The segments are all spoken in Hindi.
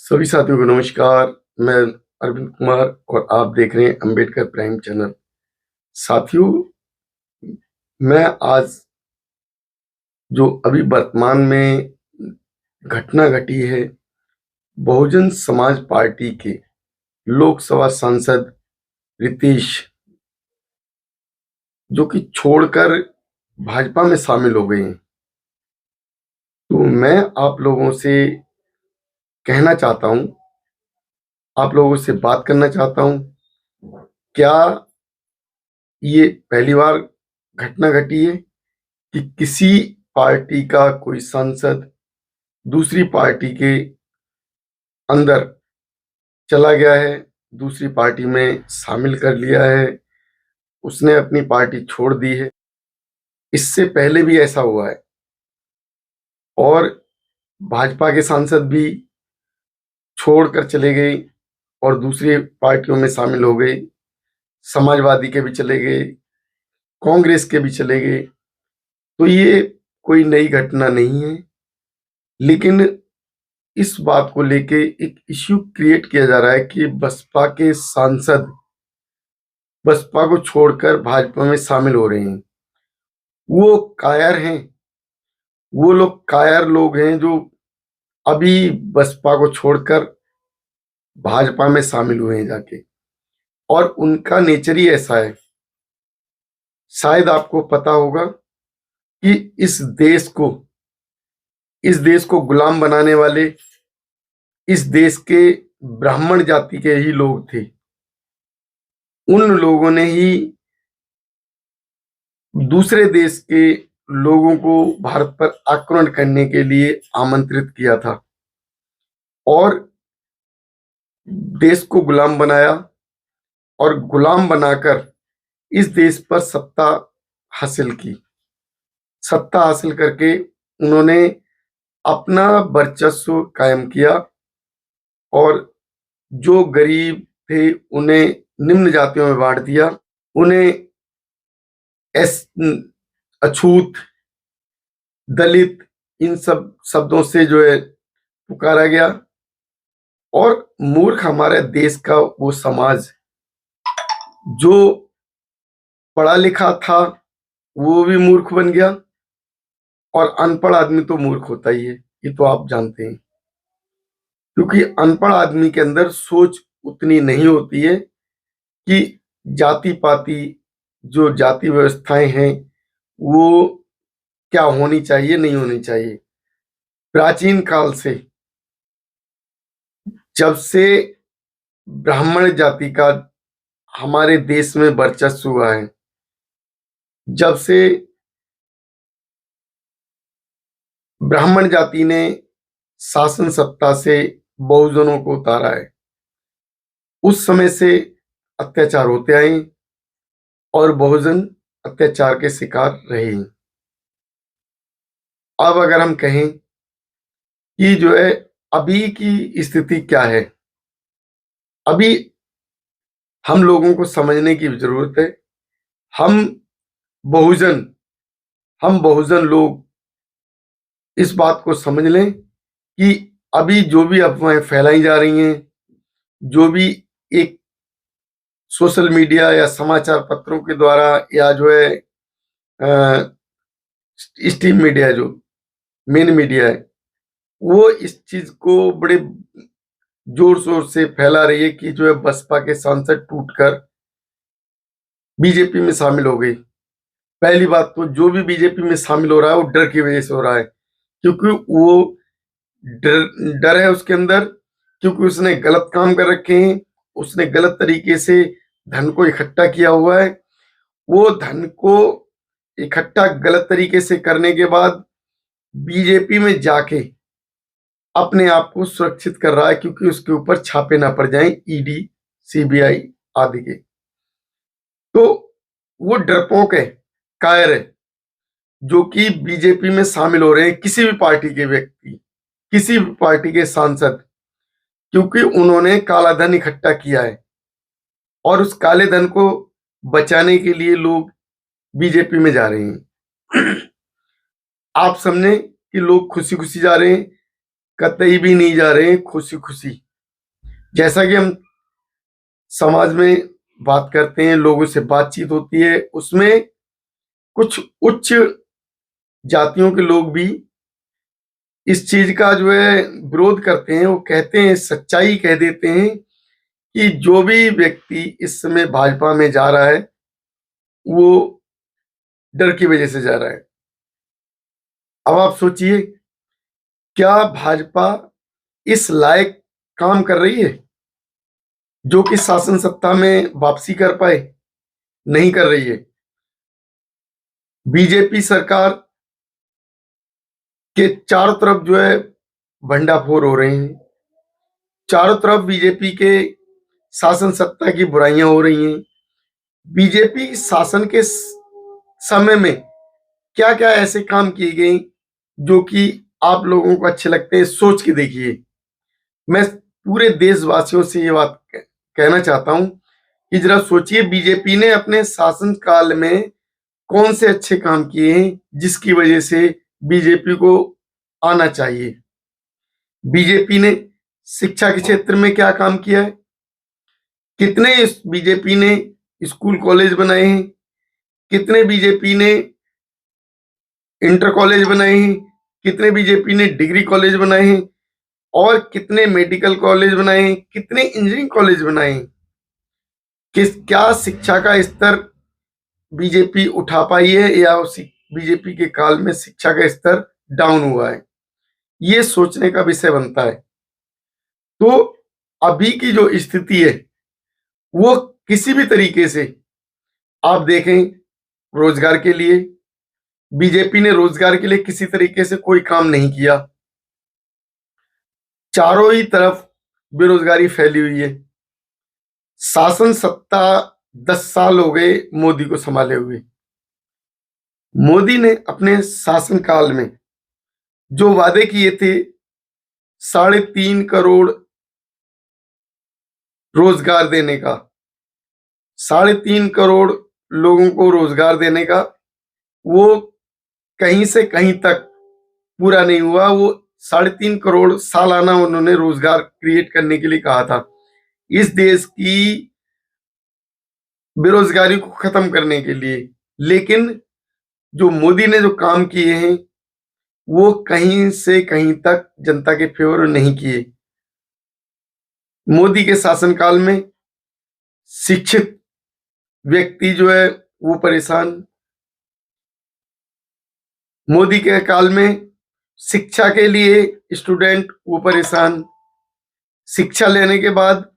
सभी साथियों को नमस्कार। मैं अरविंद कुमार और आप देख रहे हैं अंबेडकर प्राइम चैनल। साथियों, मैं आज जो अभी वर्तमान में घटना घटी है, बहुजन समाज पार्टी के लोकसभा सांसद रितेश जो कि छोड़कर भाजपा में शामिल हो गए हैं, तो मैं आप लोगों से कहना चाहता हूं, आप लोगों से बात करना चाहता हूं, क्या ये पहली बार घटना घटी है कि किसी पार्टी का कोई सांसद दूसरी पार्टी के अंदर चला गया है, दूसरी पार्टी में शामिल कर लिया है, उसने अपनी पार्टी छोड़ दी है। इससे पहले भी ऐसा हुआ है और भाजपा के सांसद भी छोड़कर चले गए और दूसरी पार्टियों में शामिल हो गए। समाजवादी के भी चले गए, कांग्रेस के भी चले गए। तो ये कोई नई घटना नहीं है, लेकिन इस बात को लेके एक इश्यू क्रिएट किया जा रहा है कि बसपा के सांसद बसपा को छोड़कर भाजपा में शामिल हो रहे हैं। वो कायर हैं, वो लोग कायर लोग हैं जो अभी बसपा को छोड़कर भाजपा में शामिल हुए हैं जाके, और उनका नेचर ही ऐसा है। शायद आपको पता होगा कि इस देश को गुलाम बनाने वाले इस देश के ब्राह्मण जाति के ही लोग थे। उन लोगों ने ही दूसरे देश के लोगों को भारत पर आक्रमण करने के लिए आमंत्रित किया था और देश को गुलाम बनाया, और गुलाम बनाकर इस देश पर सत्ता हासिल की। सत्ता हासिल करके उन्होंने अपना वर्चस्व कायम किया और जो गरीब थे उन्हें निम्न जातियों में बांट दिया। उन्हें अछूत, दलित, इन सब शब्दों से जो है पुकारा गया। और मूर्ख हमारे देश का वो समाज जो पढ़ा लिखा था वो भी मूर्ख बन गया, और अनपढ़ आदमी तो मूर्ख होता ही है, ये तो आप जानते हैं। क्योंकि अनपढ़ आदमी के अंदर सोच उतनी नहीं होती है कि जाति पाति जो जाति व्यवस्थाएं हैं वो क्या होनी चाहिए, नहीं होनी चाहिए। प्राचीन काल से जब से ब्राह्मण जाति का हमारे देश में वर्चस्व हुआ है, जब से ब्राह्मण जाति ने शासन सत्ता से बहुजनों को उतारा है, उस समय से अत्याचार होते आए हैं और बहुजन अत्याचार के शिकार रहे हैं। अब अगर हम कहें कि जो है अभी की स्थिति क्या है, अभी हम लोगों को समझने की जरूरत है। हम बहुजन हम बहुजन लोग इस बात को समझ लें कि अभी जो भी अफवाहें फैलाई जा रही हैं, जो भी एक सोशल मीडिया या समाचार पत्रों के द्वारा या जो है स्ट्रीम मीडिया, जो मेन मीडिया है, वो इस चीज को बड़े जोर शोर से फैला रही है कि जो है बसपा के सांसद टूटकर बीजेपी में शामिल हो गई। पहली बात तो जो भी बीजेपी में शामिल हो रहा है वो डर की वजह से हो रहा है, क्योंकि वो डर है उसके अंदर, क्योंकि उसने गलत काम कर रखे हैं, उसने गलत तरीके से धन को इकट्ठा किया हुआ है। वो धन को इकट्ठा गलत तरीके से करने के बाद बीजेपी में जाके अपने आप को सुरक्षित कर रहा है, क्योंकि उसके ऊपर छापे ना पड़ जाएं ईडी, सीबीआई आदि के। तो वो डरपोक है, कायर है, जो कि बीजेपी में शामिल हो रहे हैं किसी भी पार्टी के व्यक्ति, किसी भी पार्टी के सांसद, क्योंकि उन्होंने काला धन इकट्ठा किया है और उस काले धन को बचाने के लिए लोग बीजेपी में जा रहे हैं। आप समझे कि लोग खुशी खुशी जा रहे हैं, कतई भी नहीं जा रहे हैं खुशी खुशी। जैसा कि हम समाज में बात करते हैं, लोगों से बातचीत होती है, उसमें कुछ उच्च जातियों के लोग भी इस चीज का जो है विरोध करते हैं। वो कहते हैं, सच्चाई कह देते हैं कि जो भी व्यक्ति इस समय भाजपा में जा रहा है वो डर की वजह से जा रहा है। अब आप सोचिए, क्या भाजपा इस लायक काम कर रही है जो कि शासन सत्ता में वापसी कर पाए? नहीं कर रही है। बीजेपी सरकार के चारों तरफ जो है भंडाफोड़ हो रहे हैं, चारों तरफ बीजेपी के शासन सत्ता की बुराइयां हो रही हैं। बीजेपी शासन के समय में क्या क्या ऐसे काम किए गए जो कि आप लोगों को अच्छे लगते हैं, सोच के देखिए। मैं पूरे देशवासियों से ये बात कहना चाहता हूं कि जरा सोचिए, बीजेपी ने अपने शासन काल में कौन से अच्छे काम किए हैं जिसकी वजह से बीजेपी को आना चाहिए। बीजेपी ने शिक्षा के क्षेत्र में क्या काम किया है? कितने बीजेपी ने स्कूल कॉलेज बनाए हैं? कितने बीजेपी ने इंटर कॉलेज बनाए हैं? कितने बीजेपी ने डिग्री कॉलेज बनाए हैं? और कितने मेडिकल कॉलेज बनाए हैं? कितने इंजीनियरिंग कॉलेज बनाए हैं? क्या शिक्षा का स्तर बीजेपी उठा पाई है या बीजेपी के काल में शिक्षा का स्तर डाउन हुआ है? ये सोचने का विषय बनता है। तो अभी की जो स्थिति है वो किसी भी तरीके से आप देखें, रोजगार के लिए बीजेपी ने रोजगार के लिए किसी तरीके से कोई काम नहीं किया। चारों ही तरफ बेरोजगारी फैली हुई है। शासन सत्ता 10 साल हो गए मोदी को संभाले हुए। मोदी ने अपने शासनकाल में जो वादे किए थे, 3.5 करोड़ रोजगार देने का, 3.5 करोड़ लोगों को रोजगार देने का, वो कहीं से कहीं तक पूरा नहीं हुआ। वो 3.5 करोड़ सालाना उन्होंने रोजगार क्रिएट करने के लिए कहा था, इस देश की बेरोजगारी को खत्म करने के लिए। लेकिन जो मोदी ने जो काम किए हैं वो कहीं से कहीं तक जनता के फेवर नहीं किए। मोदी के शासनकाल में शिक्षित व्यक्ति जो है वो परेशान। मोदी के काल में शिक्षा के लिए स्टूडेंट वो परेशान। शिक्षा लेने के बाद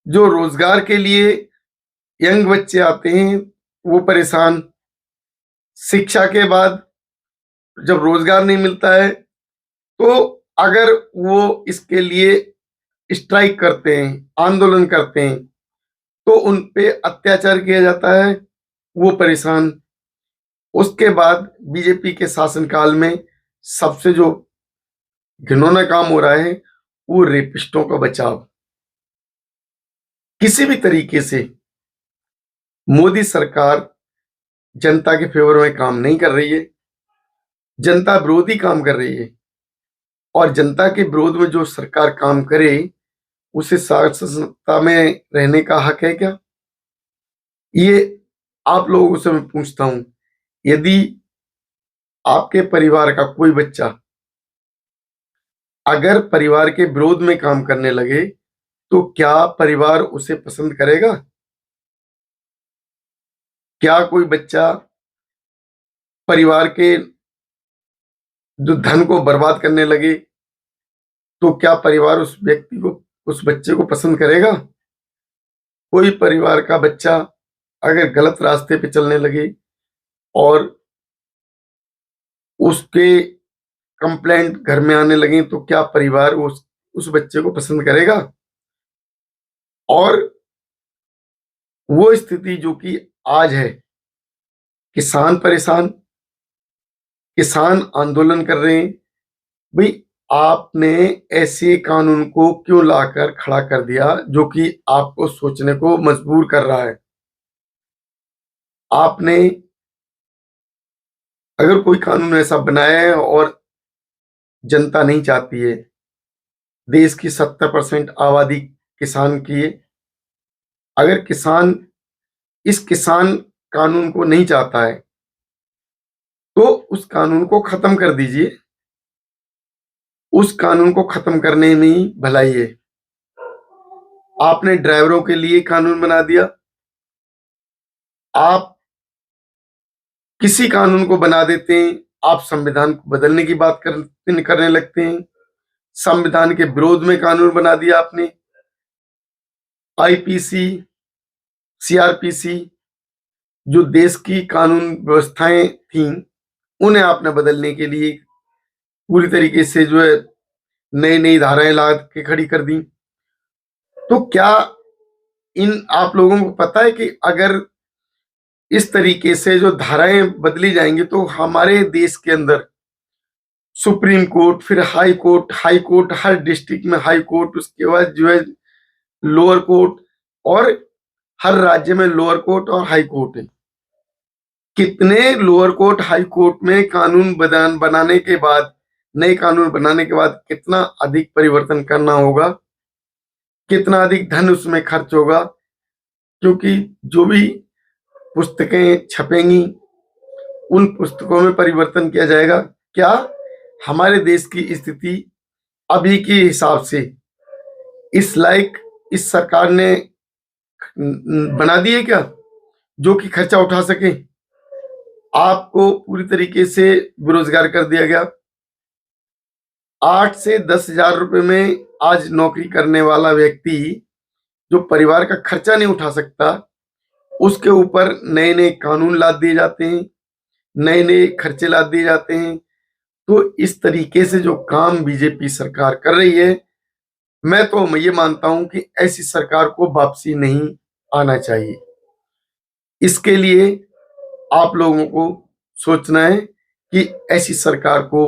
जो रोजगार के लिए यंग बच्चे आते हैं वो परेशान। शिक्षा के बाद जब रोजगार नहीं मिलता है तो अगर वो इसके लिए स्ट्राइक करते हैं, आंदोलन करते हैं, तो उन पे अत्याचार किया जाता है, वो परेशान। उसके बाद बीजेपी के शासनकाल में सबसे जो घिनौना काम हो रहा है वो रेपिस्टों का बचाव। किसी भी तरीके से मोदी सरकार जनता के फेवर में काम नहीं कर रही है, जनता विरोधी काम कर रही है। और जनता के विरोध में जो सरकार काम करे उसे शासन सत्ता में रहने का हक है क्या? ये आप लोगों से मैं पूछता हूं, यदि आपके परिवार का कोई बच्चा अगर परिवार के विरोध में काम करने लगे तो क्या परिवार उसे पसंद करेगा? क्या कोई बच्चा परिवार के जो धन को बर्बाद करने लगे तो क्या परिवार उस व्यक्ति को, उस बच्चे को पसंद करेगा? कोई परिवार का बच्चा अगर गलत रास्ते पे चलने लगे और उसके कंप्लेंट घर में आने लगे तो क्या परिवार उस बच्चे को पसंद करेगा? और वो स्थिति जो कि आज है, किसान परेशान, किसान आंदोलन कर रहे हैं। भाई, आपने ऐसे कानून को क्यों लाकर खड़ा कर दिया जो कि आपको सोचने को मजबूर कर रहा है? आपने अगर कोई कानून ऐसा बनाया है और जनता नहीं चाहती है। देश की 70% आबादी किसान की है। अगर किसान इस किसान कानून को नहीं चाहता है तो उस कानून को खत्म कर दीजिए। उस कानून को खत्म करने में ही भलाई है। आपने ड्राइवरों के लिए कानून बना दिया, आप किसी कानून को बना देते हैं, आप संविधान को बदलने की बात करने लगते हैं। संविधान के विरोध में कानून बना दिया आपने। आईपीसी, सीआरपीसी, जो देश की कानून व्यवस्थाएं थीं, उन्हें आपने बदलने के लिए पूरी तरीके से जो है नई नई धाराएं ला के खड़ी कर दी। तो क्या इन आप लोगों को पता है कि अगर इस तरीके से जो धाराएं बदली जाएंगी तो हमारे देश के अंदर सुप्रीम कोर्ट, फिर हाई कोर्ट, हर डिस्ट्रिक्ट में हाई कोर्ट, उसके बाद जो है लोअर कोर्ट, और हर राज्य में लोअर कोर्ट और हाई कोर्ट है। कितने लोअर कोर्ट, हाई कोर्ट में कानून बनाने के बाद, नए कानून बनाने के बाद कितना अधिक परिवर्तन करना होगा, कितना अधिक धन उसमें खर्च होगा, क्योंकि जो भी पुस्तकें छपेंगी उन पुस्तकों में परिवर्तन किया जाएगा। क्या हमारे देश की स्थिति अभी के हिसाब से इस लायक इस सरकार ने बना दी है क्या, जो कि खर्चा उठा सके? आपको पूरी तरीके से बेरोजगार कर दिया गया। 8 से 10 हजार रुपए में आज नौकरी करने वाला व्यक्ति जो परिवार का खर्चा नहीं उठा सकता, उसके ऊपर नए नए कानून लाद दिए जाते हैं, नए नए खर्चे लाद दिए जाते हैं। तो इस तरीके से जो काम बीजेपी सरकार कर रही है, मैं तो ये मानता हूं कि ऐसी सरकार को वापसी नहीं आना चाहिए। इसके लिए आप लोगों को सोचना है कि ऐसी सरकार को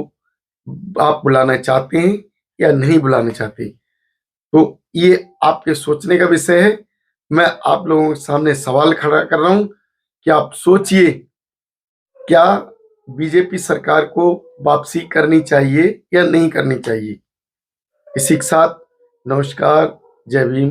आप बुलाना चाहते हैं या नहीं बुलाना चाहते। तो ये आपके सोचने का विषय है। मैं आप लोगों के सामने सवाल खड़ा कर रहा हूं कि आप सोचिए, क्या बीजेपी सरकार को वापसी करनी चाहिए या नहीं करनी चाहिए। इसी के साथ नमस्कार, जय भीम।